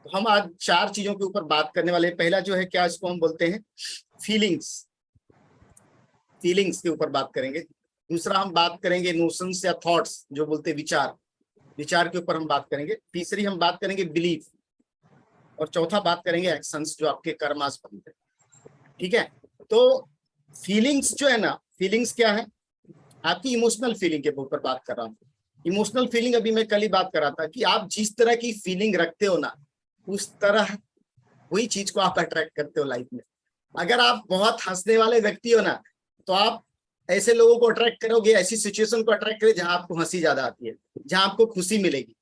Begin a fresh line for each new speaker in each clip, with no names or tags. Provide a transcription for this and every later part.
हम आज 4 चीजों के ऊपर बात करने वाले हैं। पहला जो है क्या, इसको हम बोलते हैं फीलिंग्स। फीलिंग्स के ऊपर बात करेंगे। दूसरा हम बात करेंगे नोशंस या थॉट्स, जो बोलते हैं विचार। विचार के ऊपर हम बात करेंगे। तीसरी हम बात करेंगे बिलीफ। और चौथा बात करेंगे एक्शंस, जो आपके कर्मास बनते हैं। ठीक है, तो फीलिंग्स जो है ना, फीलिंग्स क्या है, आपकी इमोशनल फीलिंग के ऊपर बात कर रहा हूँ। इमोशनल फीलिंग अभी मैं कल ही बात कर रहा था कि आप जिस तरह की फीलिंग रखते हो ना, उस तरह वही चीज को आप अट्रैक्ट करते हो लाइफ में। अगर आप बहुत हंसने वाले व्यक्ति हो ना, तो आप ऐसे लोगों को अट्रैक्ट करोगे, ऐसी सिचुएशन को अट्रैक्ट करोगे जहां आपको हंसी ज्यादा आती है, जहां आपको खुशी मिलेगी।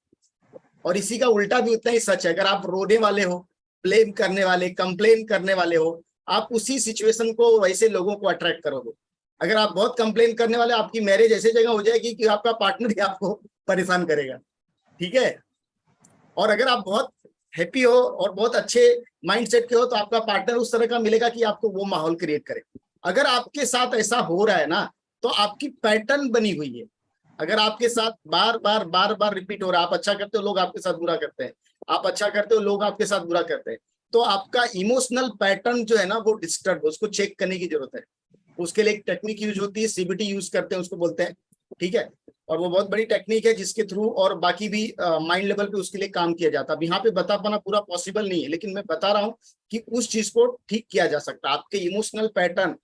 और इसी का उल्टा भी उतना ही सच है। अगर आप रोने वाले हो, ब्लेम करने वाले, कंप्लेन करने वाले हो, आप उसी सिचुएशन को, वैसे लोगों को अट्रैक्ट करोगे। अगर आप बहुत कंप्लेन करने वाले, आपकी मैरिज ऐसी जगह हो जाएगी कि आपका पार्टनर ही आपको परेशान करेगा। ठीक है, और अगर आप बहुत हैप्पी हो और बहुत अच्छे माइंडसेट के हो, तो आपका पार्टनर उस तरह का मिलेगा कि आपको वो माहौल क्रिएट करे। अगर आपके साथ ऐसा हो रहा है ना, तो आपकी पैटर्न बनी हुई है। अगर आपके साथ बार बार बार बार रिपीट हो रहा है, आप अच्छा करते हो लोग आपके साथ बुरा करते हैं, आप अच्छा करते हो लोग आपके साथ बुरा करते हैं, तो आपका इमोशनल पैटर्न जो है ना वो डिस्टर्ब, उसको चेक करने की जरूरत है। उसके लिए एक टेक्निक यूज होती है, सीबीटी यूज करते हैं, उसको बोलते हैं। ठीक है, और वो बहुत बड़ी टेक्निक है जिसके थ्रू, और बाकी भी माइंड लेवल पे उसके लिए काम किया जाता है। अब यहाँ पे बता पाना पूरा पॉसिबल नहीं है, लेकिन मैं बता रहा हूँ कि उस चीज को ठीक किया जा सकता है। आपके इमोशनल पैटर्न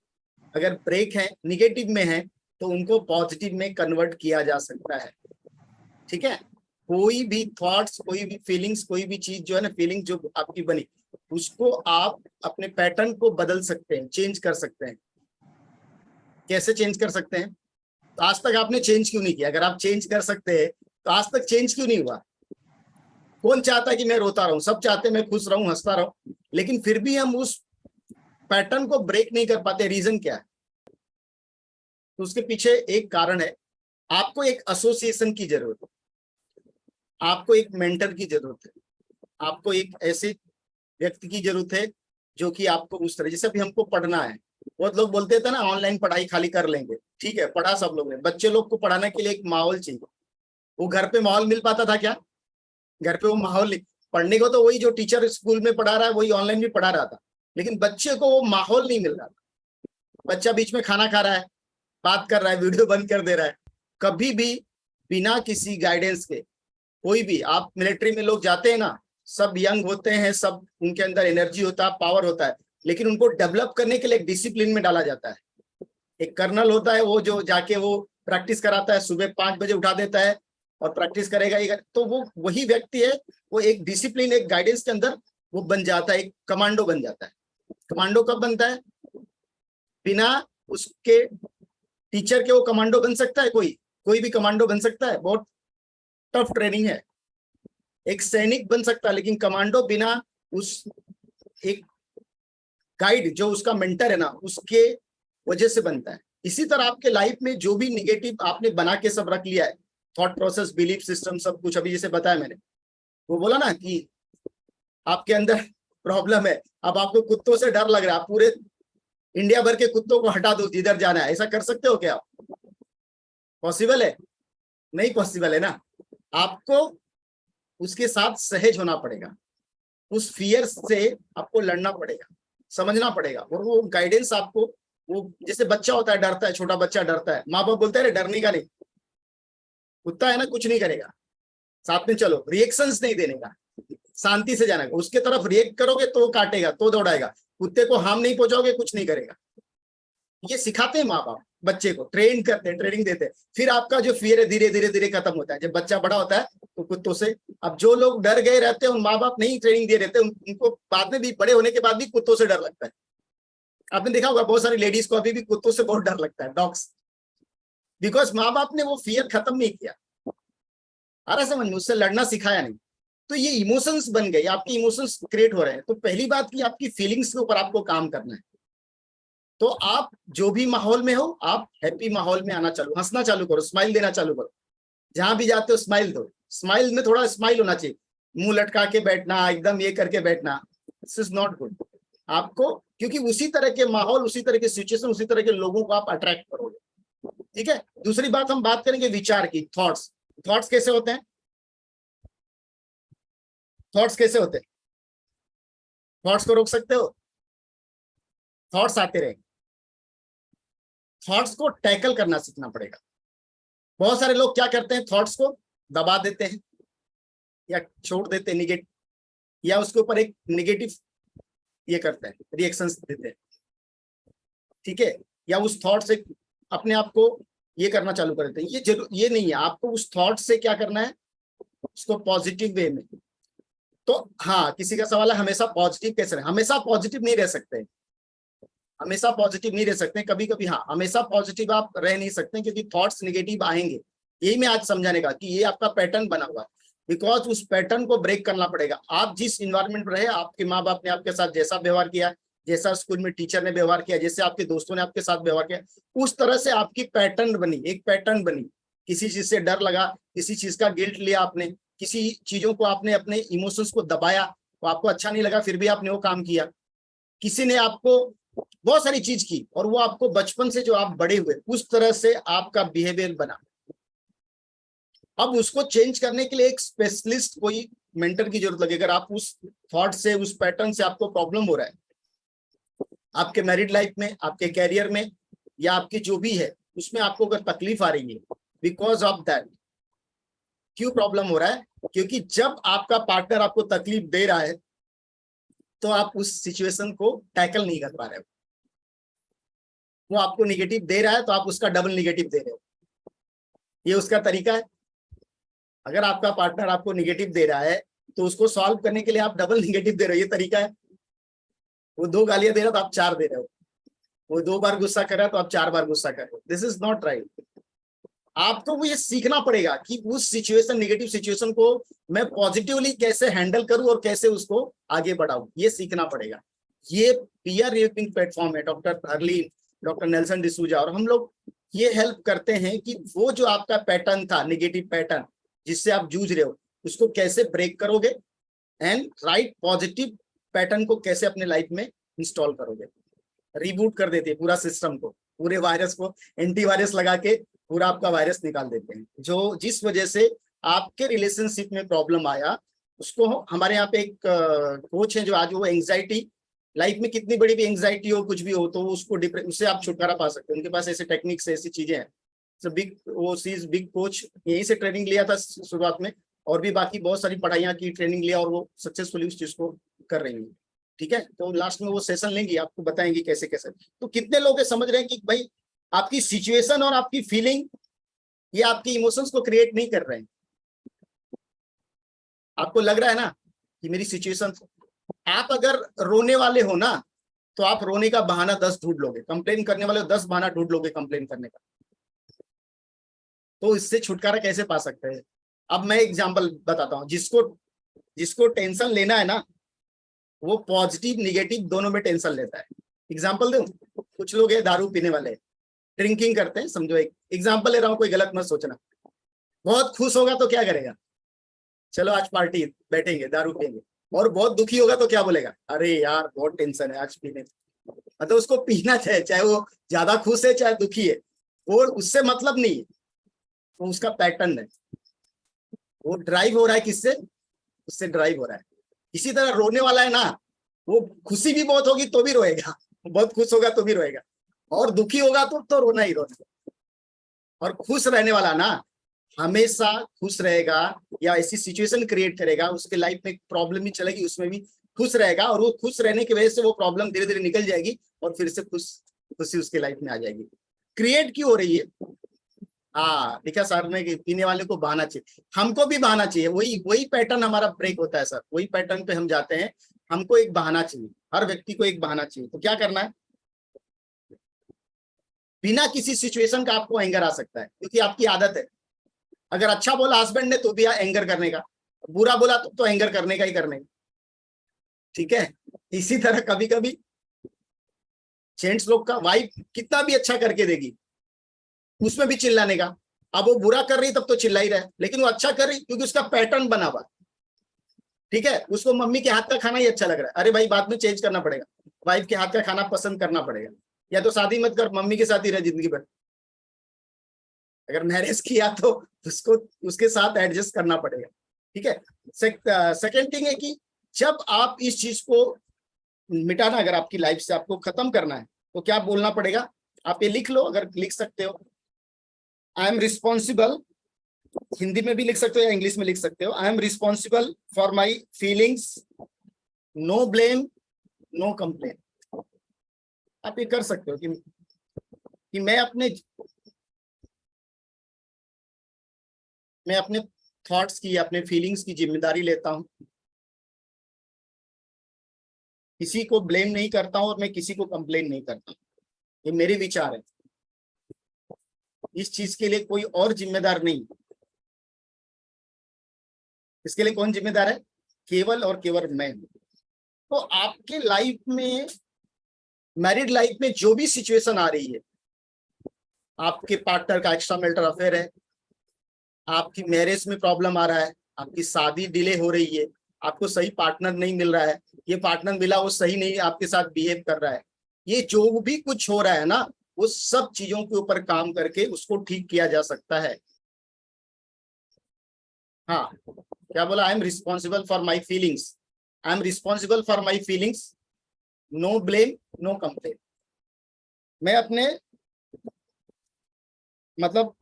अगर ब्रेक है, निगेटिव में है, तो उनको पॉजिटिव में कन्वर्ट किया जा सकता है। ठीक है, कोई भी थॉट्स, कोई भी फीलिंग्स, कोई भी चीज जो है ना, फीलिंग जो आपकी बनी, उसको आप अपने पैटर्न को बदल सकते हैं, चेंज कर सकते हैं। कैसे चेंज कर सकते हैं? तो आज तक आपने चेंज क्यों नहीं किया? अगर आप चेंज कर सकते हैं तो आज तक चेंज क्यों नहीं हुआ? कौन चाहता है कि मैं रोता रहूं? सब चाहते हैं मैं खुश रहूं, हंसता रहूं, लेकिन फिर भी हम उस पैटर्न को ब्रेक नहीं कर पाते। रीजन क्या है? तो उसके पीछे एक कारण है, आपको एक एसोसिएशन की जरूरत है, आपको एक मेंटर की जरूरत है, आपको एक ऐसे व्यक्ति की जरूरत है जो कि आपको उस तरह, जैसे अभी हमको पढ़ना है, बहुत लोग बोलते थे ना ऑनलाइन पढ़ाई खाली कर लेंगे। ठीक है, पढ़ा सब लोग ने, बच्चे लोग को पढ़ाने के लिए एक माहौल चाहिए। वो घर पे माहौल मिल पाता था क्या? घर पे वो माहौल नहीं। पढ़ने को तो वही जो टीचर स्कूल में पढ़ा रहा है वही ऑनलाइन भी पढ़ा रहा था, लेकिन बच्चे को वो माहौल नहीं मिल रहा था। बच्चा बीच में खाना खा रहा है, बात कर रहा है, वीडियो बंद कर दे रहा है। कभी भी बिना किसी गाइडेंस के, कोई भी, आप मिलिट्री में लोग जाते हैं ना, सब यंग होते हैं, सब उनके अंदर एनर्जी होता है, पावर होता है, लेकिन उनको डेवलप करने के लिए एक डिसिप्लिन में डाला जाता है। एक कर्नल होता है, वो जो जाके वो प्रैक्टिस कराता है, सुबह 5 बजे उठा देता है और प्रैक्टिस करेगा ये तो वो वही व्यक्ति है। वो एक डिसिप्लिन, एक गाइडेंस के अंदर वो बन जाता है, एक कमांडो बन जाता है। कमांडो कब बनता है? बिना उसके टीचर के वो कमांडो बन सकता है? कोई भी कमांडो बन सकता है? बहुत टफ ट्रेनिंग है। एक सैनिक बन सकता है, लेकिन कमांडो बिना उस एक गाइड जो उसका मेंटर है ना, उसके वजह से बनता है। इसी तरह आपके लाइफ में जो भी निगेटिव आपने बना के सब रख लिया है, थॉट प्रोसेस, बिलीफ सिस्टम, सब कुछ, अभी जैसे बताया मैंने, वो बोला ना कि आपके अंदर प्रॉब्लम है, अब आपको कुत्तों से डर लग रहा है, पूरे इंडिया भर के कुत्तों को हटा दो जिधर जाना है, ऐसा कर सकते हो क्या आप? पॉसिबल है? नहीं पॉसिबल है ना। आपको उसके साथ सहज होना पड़ेगा, उस फियर से आपको लड़ना पड़ेगा, समझना पड़ेगा, और वो गाइडेंस आपको, वो जैसे बच्चा होता है, डरता है, छोटा बच्चा डरता है, माँ बाप बोलते हैं डरने का नहीं, कुत्ता है ना कुछ नहीं करेगा, साथ में चलो, रिएक्शंस नहीं देने का, शांति से जाना, उसके तरफ रिएक्ट करोगे तो काटेगा, तो दौड़ाएगा, कुत्ते को हार्म नहीं पहुंचाओगे कुछ नहीं करेगा। ये सिखाते हैं माँ बाप, बच्चे को ट्रेन करते हैं, ट्रेनिंग देते हैं। फिर आपका जो फियर है धीरे धीरे धीरे खत्म होता है जब बच्चा बड़ा होता है तो कुत्तों से। अब जो लोग डर गए रहते हैं, उन माँ बाप नहीं ट्रेनिंग दे रहते, उनको बाद में भी, बड़े होने के बाद भी कुत्तों से डर लगता है। आपने देखा होगा बहुत सारी लेडीज को अभी भी कुत्तों से बहुत डर लगता है, डॉग्स, बिकॉज माँ बाप ने वो फियर खत्म नहीं किया। आ रहा समझ में? उससे लड़ना सिखाया नहीं। तो ये इमोशंस बन गए, आपके इमोशंस क्रिएट हो रहे हैं। तो पहली बात की आपकी फीलिंग्स के ऊपर आपको काम करना है। तो आप जो भी माहौल में हो, आप हैप्पी माहौल में आना चालू, हंसना चालू करो, स्माइल देना चालू करो। जहां भी जाते हो स्माइल दो। स्माइल में थोड़ा स्माइल होना चाहिए, मुंह लटका के बैठना, एकदम ये करके बैठना, दिस इज नॉट गुड आपको, क्योंकि उसी तरह के माहौल, उसी तरह के सिचुएशन, उसी तरह के लोगों को आप अट्रैक्ट करोगे। ठीक है, दूसरी बात हम बात करेंगे विचार की, थॉट्स। थॉट्स कैसे होते हैं? थॉट्स कैसे होते हैं? थॉट्स को रोक सकते हो? थॉट्स आते रहेंगे, थॉट्स को टैकल करना सीखना पड़ेगा। बहुत सारे लोग क्या करते हैं, थॉट्स को दबा देते हैं या छोड़ देते हैं, निगेटिव, या उसके ऊपर एक निगेटिव ये करते हैं, रिएक्शंस देते हैं, ठीक है, या उस थॉट से अपने आप को ये करना चालू कर देते हैं। ये नहीं है, आपको उस थॉट से क्या करना है, उसको पॉजिटिव वे में। तो हाँ, किसी का सवाल है हमेशा पॉजिटिव कैसे रहे? हमेशा पॉजिटिव नहीं रह सकते, हमेशा पॉजिटिव नहीं रह सकते, कभी कभी हाँ, हमेशा पॉजिटिव आप रह नहीं सकते, क्योंकि थॉट्स निगेटिव आएंगे। यही मैं आज समझाने का कि ये आपका पैटर्न बना हुआ है, बिकॉज उस पैटर्न को ब्रेक करना पड़ेगा। आप जिस इन्वायरमेंट में रहे, आपके माँ बाप ने आपके साथ जैसा व्यवहार किया, जैसा स्कूल में टीचर ने व्यवहार किया, जैसे आपके दोस्तों ने आपके साथ व्यवहार किया, उस तरह से आपकी पैटर्न बनी, एक पैटर्न बनी। किसी चीज से डर लगा, किसी चीज का गिल्ट लिया आपने, किसी चीजों को आपने अपने इमोशंस को दबाया, वो आपको अच्छा नहीं लगा, फिर भी आपने वो काम किया। किसी ने आपको बहुत सारी चीज की, और वो आपको बचपन से जो आप बड़े हुए, उस तरह से आपका बिहेवियर बना। अब उसको चेंज करने के लिए एक स्पेशलिस्ट, कोई मेंटर की जरूरत लगे। अगर आप उस थॉट से, उस पैटर्न से आपको प्रॉब्लम हो रहा है, आपके मैरिड लाइफ में, आपके कैरियर में, या आपकी जो भी है उसमें आपको अगर तकलीफ आ रही है, बिकॉज ऑफ दैट, क्यों प्रॉब्लम हो रहा है? क्योंकि जब आपका पार्टनर आपको तकलीफ दे रहा है, तो आप उस सिचुएशन को टैकल नहीं कर पा रहे हो। वो आपको निगेटिव दे रहा है, तो आप उसका डबल निगेटिव दे रहे हो। ये उसका तरीका है। अगर आपका पार्टनर आपको निगेटिव दे रहा है, तो उसको सॉल्व करने के लिए आप डबल निगेटिव दे रहे हो, ये तरीका है। वो 2 गालियां दे रहा है, तो आप 4 दे रहे हो। वो 2 बार गुस्सा कर रहा है, तो आप 4 बार गुस्सा कर रहे हो। This is not right. आपको वो ये सीखना पड़ेगा कि उस सिचुएशन, निगेटिव सिचुएशन को मैं पॉजिटिवली कैसे हैंडल करूं और कैसे उसको आगे बढ़ाऊं, ये सीखना पड़ेगा। ये पीयर रिव्यूइंग प्लेटफॉर्म है, doctor Harleen, doctor Nelson D'Souza, और हम लोग ये हेल्प करते हैं कि वो जो आपका पैटर्न था, निगेटिव पैटर्न जिससे आप जूझ रहे हो, उसको कैसे ब्रेक करोगे, एंड राइट पॉजिटिव पैटर्न को कैसे अपने लाइफ में इंस्टॉल करोगे। रिबूट कर देते हैं पूरा सिस्टम को, पूरे वायरस को एंटीवायरस लगा के पूरा आपका वायरस निकाल देते हैं। जो जिस वजह से आपके रिलेशनशिप में प्रॉब्लम आया, उसको हमारे यहाँ पे एक कोच है, जो आज वो एंग्जाइटी, लाइफ में कितनी बड़ी भी एंग्जाइटी हो, कुछ भी हो, तो उसको उससे आप छुटकारा पा सकते हैं। उनके पास ऐसे टेक्निक्स, ऐसी चीजें हैं। बिग, वो सीज बिग कोच, यहीं से ट्रेनिंग लिया था शुरुआत में, और भी बाकी बहुत सारी पढ़ाइयाँ की, ट्रेनिंग लिया, और वो सक्सेसफुली उस चीज को कर रही है। ठीक है, तो लास्ट में वो सेशन लेंगी, आपको बताएंगे कैसे कैसे। तो कितने लोग समझ रहे हैं कि भाई आपकी सिचुएशन और आपकी फीलिंग, ये आपकी इमोशंस को क्रिएट नहीं कर रहे हैं। आपको लग रहा है ना कि मेरी सिचुएशन, आप अगर रोने वाले हो ना, तो आप रोने का बहाना 10 ढूंढ लोगे, कंप्लेन करने वाले 10 बहाना ढूंढ लोगे कंप्लेन करने का। तो इससे छुटकारा कैसे पा सकते हैं? अब मैं एग्जांपल बताता हूं। जिसको टेंशन लेना है ना, वो पॉजिटिव निगेटिव दोनों में टेंशन लेता है। एग्जांपल दूं, कुछ लोग है दारू पीने वाले, ड्रिंकिंग करते हैं, समझो, एक एग्जांपल ले रहा हूं, कोई गलत मत सोचना। बहुत खुश होगा तो क्या करेगा, चलो आज पार्टी, बैठेंगे, दारू पिएंगे। और बहुत दुखी होगा तो क्या बोलेगा, अरे यार बहुत टेंशन है आज पीने। मतलब उसको पीना चाहे वो ज्यादा खुश है चाहे दुखी है, वो उससे मतलब नहीं है, वो उसका पैटर्न है। वो ड्राइव हो रहा है किससे? उससे ड्राइव हो रहा है। इसी तरह रोने वाला है ना, वो खुशी भी बहुत होगी तो भी रोएगा, बहुत खुश होगा तो भी रोएगा, और दुखी होगा तो रोना ही रोना। और खुश रहने वाला ना, हमेशा खुश रहेगा, या ऐसी सिचुएशन क्रिएट करेगा, उसके लाइफ में प्रॉब्लम भी चलेगी, उसमें भी खुश रहेगा, और वो खुश रहने की वजह से वो प्रॉब्लम धीरे धीरे निकल जाएगी, और फिर से खुशी उसके लाइफ में आ जाएगी। क्रिएट क्यों हो रही है? हाँ, लिखा सर ने कि पीने वाले को बहाना चाहिए, हमको भी बहाना चाहिए। वही पैटर्न हमारा ब्रेक होता है सर, वही पैटर्न पे हम जाते हैं। हमको एक बहाना चाहिए, हर व्यक्ति को एक बहाना चाहिए। तो क्या करना है? बिना किसी सिचुएशन का आपको एंगर आ सकता है, क्योंकि आपकी आदत है। अगर अच्छा बोला हस्बैंड ने तो भी एंगर करने का, बुरा बोला तो एंगर करने का ही करने का। ठीक है, इसी तरह कभी कभी जेंट्स लोग का, वाइफ कितना भी अच्छा करके देगी, उसमें भी चिल्लाने का। अब वो बुरा कर रही तब तो चिल्ला ही रहा है, लेकिन वो अच्छा कर रही क्योंकि उसका पैटर्न बना हुआ। ठीक है, उसको मम्मी के हाथ का खाना ही अच्छा लग रहा है, अरे भाई बाद में चेंज करना पड़ेगा, वाइफ के हाथ का खाना पसंद करना पड़ेगा, या तो शादी मत कर, मम्मी के साथ ही रह जिंदगी भर। अगर मैरिज किया तो उसको उसके साथ एडजस्ट करना पड़ेगा। ठीक है, सेकेंड थिंग है कि जब आप इस चीज को मिटाना, अगर आपकी लाइफ से आपको खत्म करना है तो क्या बोलना पड़ेगा, आप ये लिख लो अगर लिख सकते हो। आई एम रिस्पॉन्सिबल, हिंदी में भी लिख सकते हो या इंग्लिश में लिख सकते हो। I am responsible for my feelings, no blame no complain. आप ये कर सकते हो कि मैं अपने थॉट्स की, अपने फीलिंग्स की जिम्मेदारी लेता हूं, किसी को ब्लेम नहीं करता हूं और मैं किसी को कंप्लेन नहीं करता। ये मेरे विचार है, इस चीज के लिए कोई और जिम्मेदार नहीं। इसके लिए कौन जिम्मेदार है? केवल और केवल मैं। तो आपके लाइफ में, मैरिड लाइफ में जो भी सिचुएशन आ रही है, आपके पार्टनर का एक्स्ट्रा मैरिटल अफेयर है, आपकी मैरिज में प्रॉब्लम आ रहा है, आपकी शादी डिले हो रही है, आपको सही पार्टनर नहीं मिल रहा है, ये पार्टनर मिला वो सही नहीं आपके साथ बिहेव कर रहा है, ये जो भी कुछ हो रहा है ना, वो सब चीजों के ऊपर काम करके उसको ठीक किया जा सकता है। हाँ, क्या बोला? I am responsible for my feelings, I am responsible for my feelings, no blame no complain. मैं अपने मतलब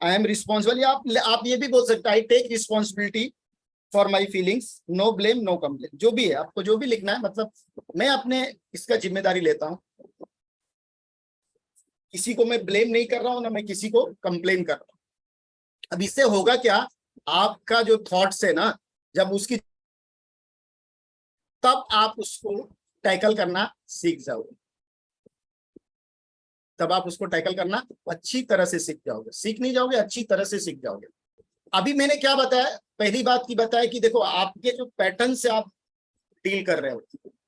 आई एम रिस्पॉन्सिबल, या आप ये भी बोल सकते हैं I take responsibility for my feelings, no blame no complain. जो भी है, आपको जो भी लिखना है, मतलब मैं अपने इसका जिम्मेदारी लेता हूं, किसी को मैं ब्लेम नहीं कर रहा हूं ना मैं किसी को कंप्लेन कर रहा हूं। अब इससे होगा क्या, आपका जो थॉट्स है ना, जब उसकी, तब आप उसको टैकल करना सीख जाओगे, तब आप उसको टैकल करना अच्छी तरह से सीख जाओगे। सीख नहीं जाओगे, अच्छी तरह से सीख जाओगे। अभी मैंने क्या बताया, पहली बात की बताया कि देखो आपके जो पैटर्न से आप डील कर रहे हो,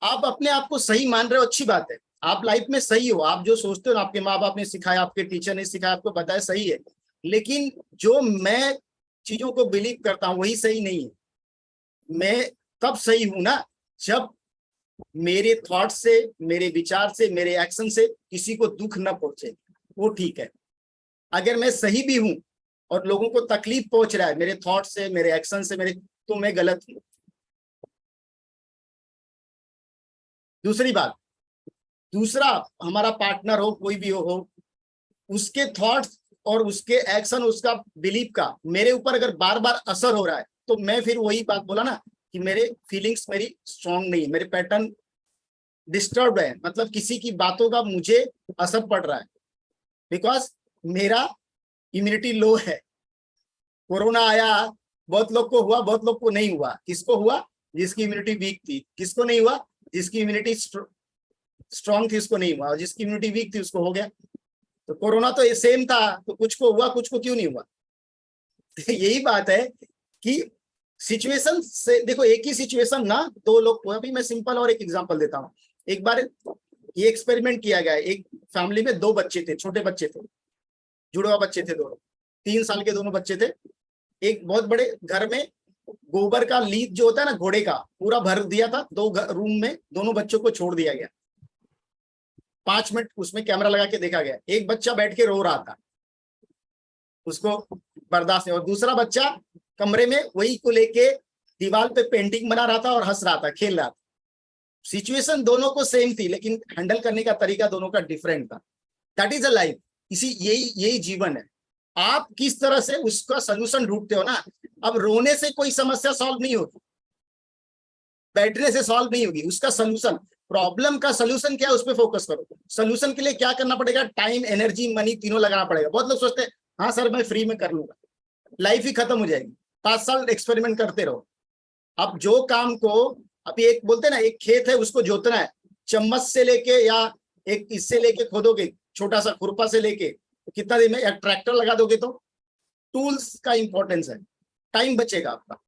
आप अपने आप को सही मान रहे हो, अच्छी बात है, आप लाइफ में सही हो, आप जो सोचते हो, आपके माँ बाप ने सिखाया, आपके टीचर ने सिखाया, आपको बताया, सही है। लेकिन जो मैं चीजों को बिलीव करता हूं वही सही नहीं है। मैं तब सही हूं ना जब मेरे थॉट से, मेरे विचार से, मेरे एक्शन से किसी को दुख न पहुंचे, वो ठीक है। अगर मैं सही भी हूं और लोगों को तकलीफ पहुंच रहा है मेरे थॉट से, मेरे एक्शन से, तो मैं गलत हूं। दूसरी बात, दूसरा हमारा पार्टनर हो, कोई भी हो, उसके थॉट्स और उसके एक्शन, उसका बिलीफ का मेरे ऊपर अगर बार बार असर हो रहा है, तो मैं फिर वही बात बोला ना कि मेरे फीलिंग्स मेरी स्ट्रांग नहीं है, मेरे पैटर्न डिस्टर्ब है, मतलब किसी की बातों का मुझे असर पड़ रहा है, बिकॉज मेरा इम्यूनिटी लो है। कोरोना आया, बहुत लोग को हुआ, बहुत लोग को नहीं हुआ। किसको हुआ? जिसकी इम्यूनिटी वीक थी। किसको नहीं हुआ? जिसकी इम्यूनिटी स्ट्रांग थी उसको नहीं हुआ, और जिसकी इम्यूनिटी वीक थी उसको हो गया। तो कोरोना तो सेम था, तो कुछ को हुआ, कुछ को क्यों नहीं हुआ? यही बात है कि सिचुएशन से, देखो एक ही सिचुएशन ना दो लोग को। अभी मैं सिंपल और एक एग्जांपल देता हूँ। एक बार ये एक्सपेरिमेंट किया गया, एक फैमिली में दो बच्चे थे, छोटे बच्चे थे, जुड़वा बच्चे थे, दोनों 3 साल के दोनों बच्चे थे। एक बहुत बड़े घर में गोबर का लीद जो होता है ना, घोड़े का, पूरा भर दिया था। 2 रूम में दोनों बच्चों को छोड़ दिया गया। 5 मिनट उसमें कैमरा लगा के देखा गया। एक बच्चा बैठ के रो रहा था, उसको बर्दाश्त नहीं, और दूसरा बच्चा कमरे में वही को लेके दीवार पे पेंटिंग बना रहा था और हंस रहा था, खेल रहा था। सिचुएशन दोनों को सेम थी, लेकिन हैंडल करने का तरीका दोनों का डिफरेंट था। That is a life. यही जीवन है। आप किस तरह से उसका सोल्यूशन ढूंढते हो ना। अब रोने से कोई समस्या सॉल्व नहीं होगी, बैठने से सॉल्व नहीं होगी। उसका सोल्यूशन, प्रॉब्लम का सोल्यूशन क्या है, उस पर फोकस करो। सोल्यूशन के लिए क्या करना पड़ेगा? टाइम, एनर्जी, मनी तीनों लगाना पड़ेगा। बहुत लोग सोचते हैं हाँ सर मैं फ्री में कर लूंगा, लाइफ ही खत्म हो जाएगी। 5 साल एक्सपेरिमेंट करते रहो। अब जो काम को, अभी एक बोलते हैं ना, एक खेत है उसको जोतना है, चम्मच से लेके या एक इससे लेके खोदोगे, छोटा सा खुरपा से लेके, कितना दिन में? एक ट्रैक्टर लगा दोगे तो टूल्स का इंपॉर्टेंस है, टाइम बचेगा आपका।